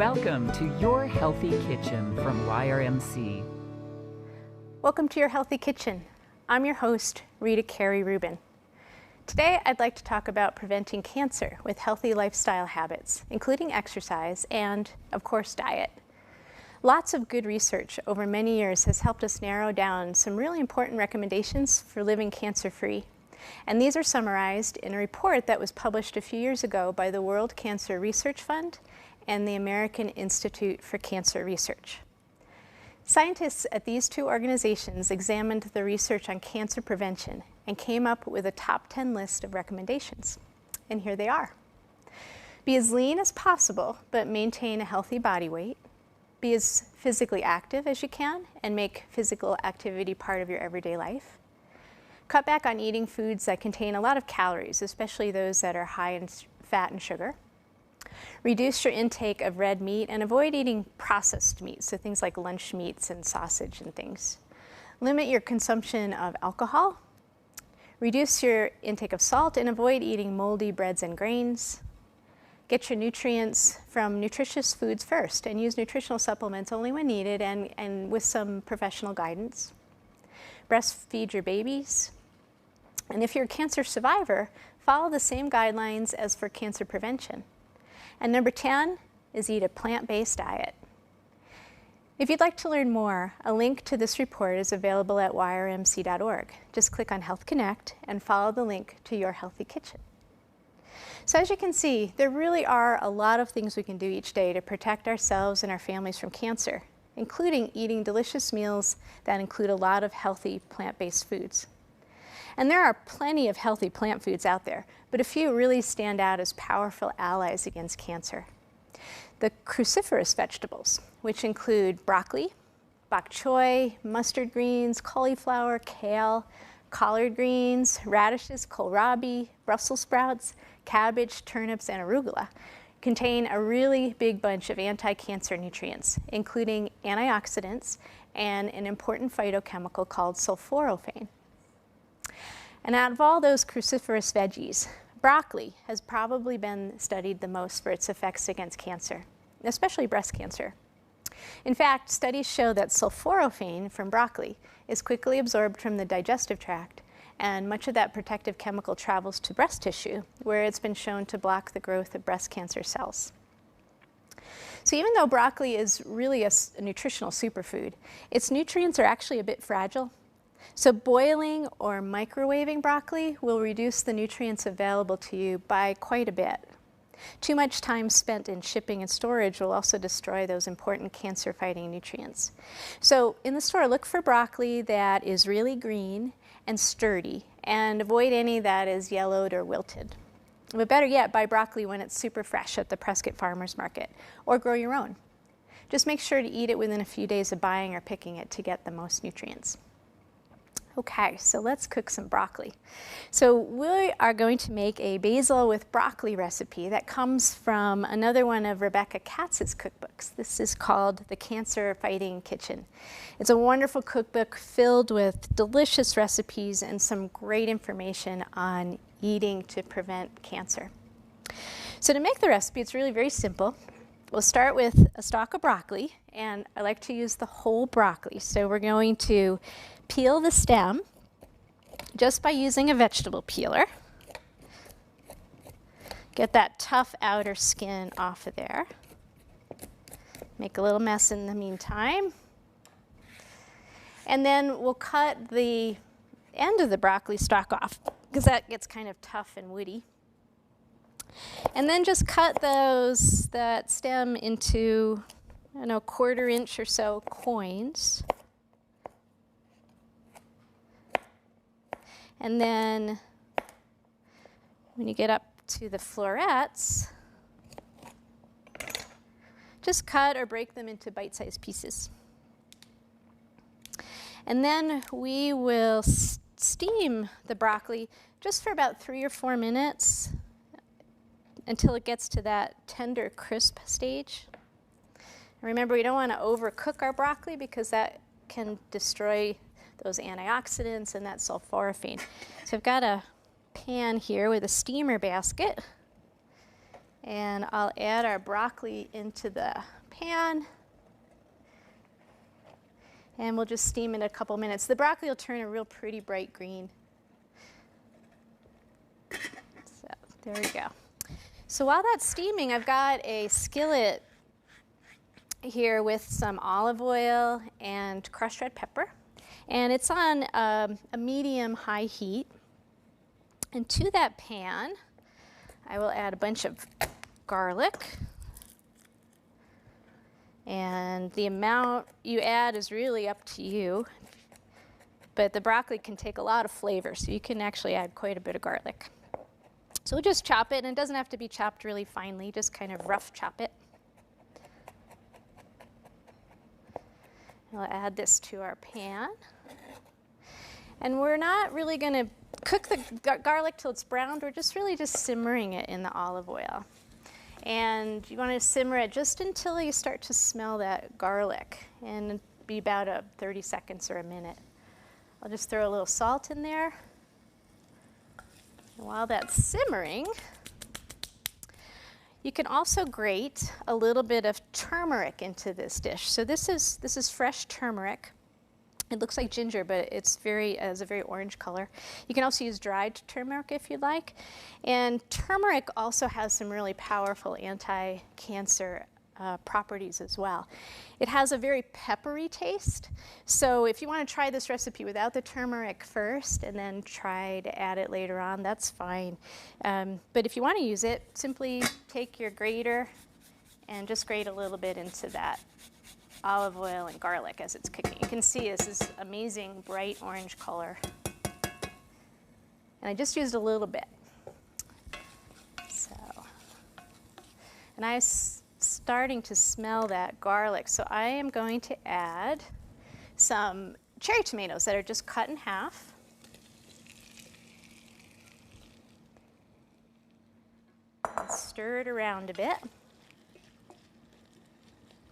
Welcome to Your Healthy Kitchen from YRMC. Welcome to Your Healthy Kitchen. I'm your host, Rita Carey Rubin. Today, I'd like to talk about preventing cancer with healthy lifestyle habits, including exercise and, of course, diet. Lots of good research over many years has helped us narrow down some really important recommendations for living cancer-free. And these are summarized in a report that was published a few years ago by the World Cancer Research Fund and the American Institute for Cancer Research. Scientists at these two organizations examined the research on cancer prevention and came up with a top 10 list of recommendations. And here they are. Be as lean as possible, but maintain a healthy body weight. Be as physically active as you can and make physical activity part of your everyday life. Cut back on eating foods that contain a lot of calories, especially those that are high in fat and sugar. Reduce your intake of red meat and avoid eating processed meat, so things like lunch meats and sausage and things. Limit your consumption of alcohol. Reduce your intake of salt and avoid eating moldy breads and grains. Get your nutrients from nutritious foods first and use nutritional supplements only when needed and with some professional guidance. Breastfeed your babies. And if you're a cancer survivor, follow the same guidelines as for cancer prevention. And number 10 is eat a plant-based diet. If you'd like to learn more, a link to this report is available at yrmc.org. Just click on Health Connect and follow the link to Your Healthy Kitchen. So as you can see, there really are a lot of things we can do each day to protect ourselves and our families from cancer, including eating delicious meals that include a lot of healthy plant-based foods. And there are plenty of healthy plant foods out there, but a few really stand out as powerful allies against cancer. The cruciferous vegetables, which include broccoli, bok choy, mustard greens, cauliflower, kale, collard greens, radishes, kohlrabi, Brussels sprouts, cabbage, turnips, and arugula, contain a really big bunch of anti-cancer nutrients, including antioxidants and an important phytochemical called sulforaphane. And out of all those cruciferous veggies, broccoli has probably been studied the most for its effects against cancer, especially breast cancer. In fact, studies show that sulforaphane from broccoli is quickly absorbed from the digestive tract, and much of that protective chemical travels to breast tissue, where it's been shown to block the growth of breast cancer cells. So even though broccoli is really a nutritional superfood, its nutrients are actually a bit fragile. So boiling or microwaving broccoli will reduce the nutrients available to you by quite a bit. Too much time spent in shipping and storage will also destroy those important cancer-fighting nutrients. So in the store, look for broccoli that is really green and sturdy, and avoid any that is yellowed or wilted. But better yet, buy broccoli when it's super fresh at the Prescott Farmers Market, or grow your own. Just make sure to eat it within a few days of buying or picking it to get the most nutrients. Okay, so let's cook some broccoli. So we are going to make a basil with broccoli recipe that comes from another one of Rebecca Katz's cookbooks. This is called The Cancer Fighting Kitchen. It's a wonderful cookbook filled with delicious recipes and some great information on eating to prevent cancer. So to make the recipe, it's really very simple. We'll start with a stalk of broccoli, and I like to use the whole broccoli. So we're going to peel the stem just by using a vegetable peeler. Get that tough outer skin off of there. Make a little mess in the meantime. And then we'll cut the end of the broccoli stalk off because that gets kind of tough and woody. And then just cut that stem into, I don't know, 1/4 inch or so coins. And then when you get up to the florets, just cut or break them into bite-sized pieces. And then we will steam the broccoli just for about 3 or 4 minutes until it gets to that tender, crisp stage. And remember, we don't want to overcook our broccoli because that can destroy those antioxidants and that sulforaphane. So I've got a pan here with a steamer basket. And I'll add our broccoli into the pan. And we'll just steam it a couple minutes. The broccoli will turn a real pretty bright green. So there we go. So while that's steaming, I've got a skillet here with some olive oil and crushed red pepper. And it's on a medium-high heat. And to that pan, I will add a bunch of garlic. And the amount you add is really up to you. But the broccoli can take a lot of flavor, so you can actually add quite a bit of garlic. So we'll just chop it, and it doesn't have to be chopped really finely, just kind of rough chop it. We'll add this to our pan. And we're not really going to cook the garlic till it's browned. We're just really just simmering it in the olive oil. And you want to simmer it just until you start to smell that garlic, and be about 30 seconds or a minute. I'll just throw a little salt in there. And while that's simmering, you can also grate a little bit of turmeric into this dish. So this is fresh turmeric. It looks like ginger, but it's has a very orange color. You can also use dried turmeric if you'd like. And turmeric also has some really powerful anti-cancer properties as well. It has a very peppery taste. So if you want to try this recipe without the turmeric first and then try to add it later on, that's fine. But if you want to use it, simply take your grater and just grate a little bit into that olive oil and garlic as it's cooking. You can see this is amazing bright orange color. And I just used a little bit. So, and I'm starting to smell that garlic. So I am going to add some cherry tomatoes that are just cut in half. And stir it around a bit.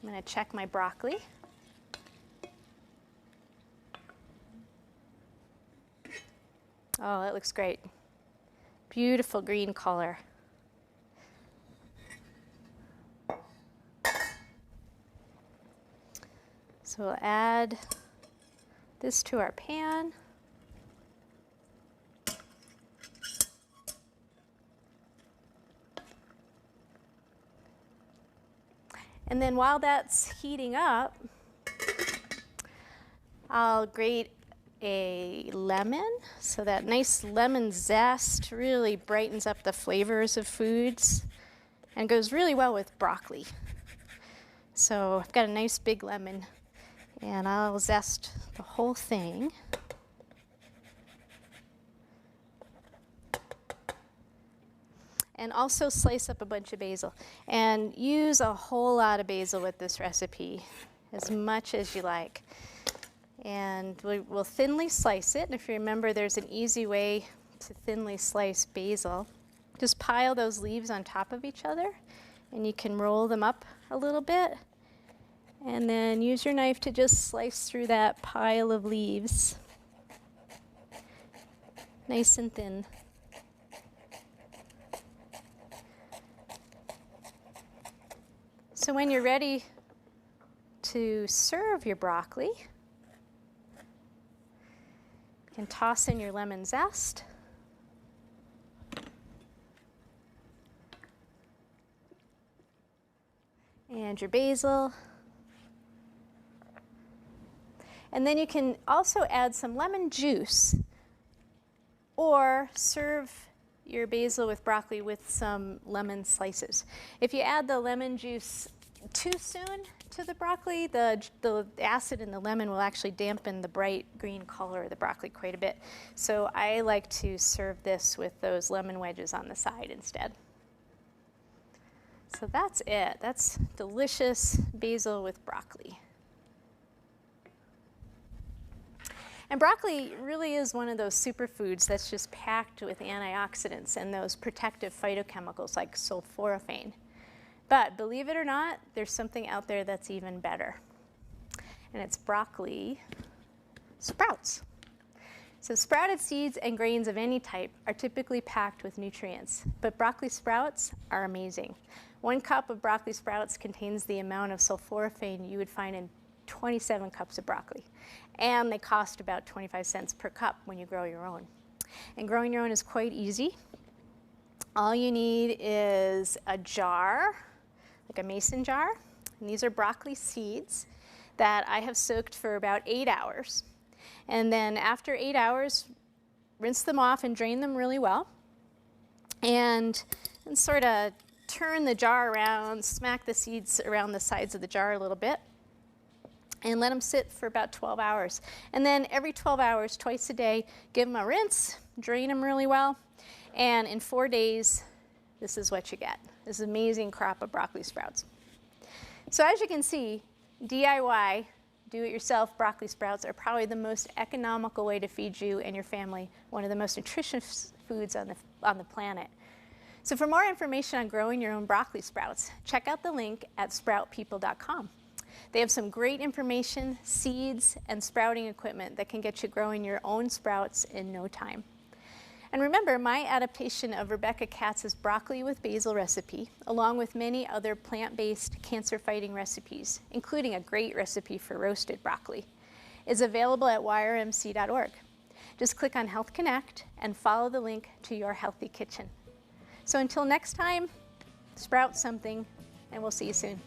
I'm going to check my broccoli. Oh, that looks great. Beautiful green color. So we'll add this to our pan. And then while that's heating up, I'll grate a lemon. So that nice lemon zest really brightens up the flavors of foods and goes really well with broccoli. So I've got a nice big lemon, and I'll zest the whole thing. And also slice up a bunch of basil. And use a whole lot of basil with this recipe, as much as you like. And we'll thinly slice it. And if you remember, there's an easy way to thinly slice basil. Just pile those leaves on top of each other, and you can roll them up a little bit. And then use your knife to just slice through that pile of leaves. Nice and thin. So when you're ready to serve your broccoli, you can toss in your lemon zest. And your basil. And then you can also add some lemon juice, or serve your basil with broccoli with some lemon slices. If you add the lemon juice too soon to the broccoli, the acid in the lemon will actually dampen the bright green color of the broccoli quite a bit. So I like to serve this with those lemon wedges on the side instead. So that's it. That's delicious basil with broccoli. And broccoli really is one of those superfoods that's just packed with antioxidants and those protective phytochemicals like sulforaphane. But believe it or not, there's something out there that's even better. And it's broccoli sprouts. So sprouted seeds and grains of any type are typically packed with nutrients, but broccoli sprouts are amazing. 1 cup of broccoli sprouts contains the amount of sulforaphane you would find in 27 cups of broccoli, and they cost about 25 cents per cup when you grow your own. And growing your own is quite easy. All you need is a jar, like a mason jar, and these are broccoli seeds that I have soaked for about 8 hours. And then after 8 hours, rinse them off and drain them really well, and sort of turn the jar around, smack the seeds around the sides of the jar a little bit, and let them sit for about 12 hours. And then every 12 hours, twice a day, give them a rinse, drain them really well, and in 4 days, this is what you get. This amazing crop of broccoli sprouts. So as you can see, DIY, do-it-yourself broccoli sprouts are probably the most economical way to feed you and your family, one of the most nutritious foods on the planet. So for more information on growing your own broccoli sprouts, check out the link at sproutpeople.com. They have some great information, seeds, and sprouting equipment that can get you growing your own sprouts in no time. And remember, my adaptation of Rebecca Katz's broccoli with basil recipe, along with many other plant-based cancer-fighting recipes, including a great recipe for roasted broccoli, is available at yrmc.org. Just click on Health Connect and follow the link to your healthy kitchen. So until next time, sprout something, and we'll see you soon.